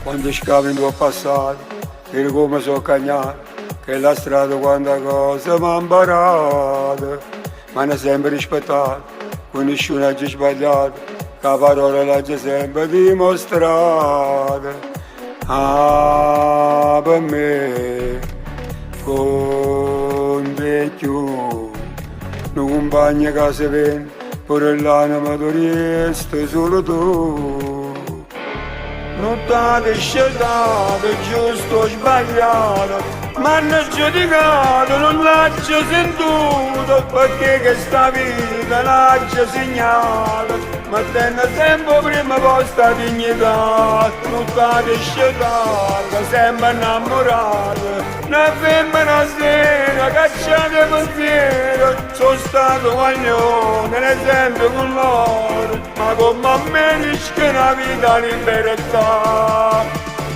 quando scavo in tuo passato, per come so cagnato, che la strada quanta cosa mi ha imparato, ma ne sempre rispettato, con nessuno ha sbagliato, che la parola l'ha sempre dimostrata. Ah, per me, con vecchio, un compagno che si viene, pure l'anima tu resti solo tu. Non t'ha scelto, giusto o sbagliato, ma hanno giudicato, non l'hai sentito, perché che sta vita l'hai segnato, ma tenga sempre prima vostra dignità. Non t'ha scelto, sempre innamorato, una femmina sera, cacciate pensiero, sono stato guaglione, l'esempio con loro, ma come me rischia una vita libertà.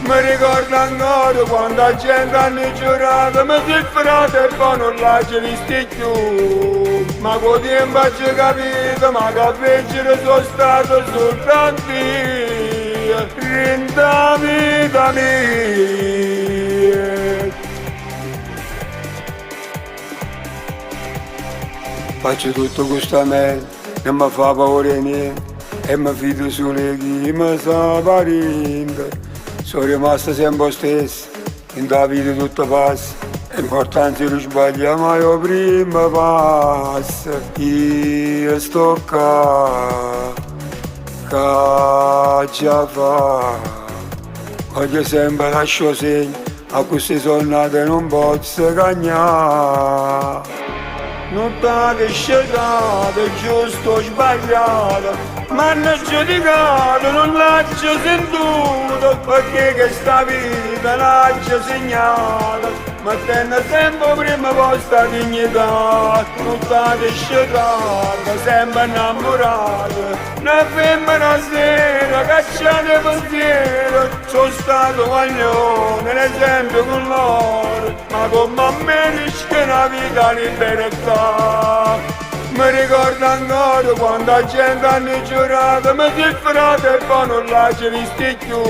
Mi ricordo ancora quando la gente hanno giurato, mi si frate e poi non l'hai visto più, ma con tempo ho capito, ma che vincere sono stato soltanto io, rinda vita mia. Faccio tutto questo a me, non mi fa paura niente, e mi fido solo chi mi sta parendo. Sono rimasto sempre stesso, in da vita tutto passa, l'importante è non sbagliare mai il primo passo. Io sto qua, che già fa, voglio sempre lascio segno, a queste giornate non posso cagnare. Non t'ha scelto, giusto o sbagliato, ma hanno giudicato, non l'hai sentito, perché che sta vita l'hai segnata, ma tenga sempre prima vostra dignità. Non t'ha scelto, sempre innamorato, una femmina sera, cacciate pensiero, sono stato guaglione, l'esempio con loro, ma come a me rischia una vita libertà. Mi ricordo ancora quando la gente hanno giurato, mi si frate e poi non l'hai visto più,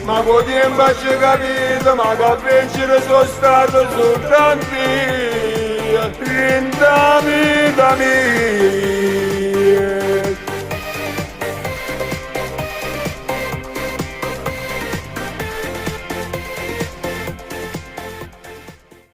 ma con tempo ho capito, ma che vincere sono stato soltanto io, rinda vita mia.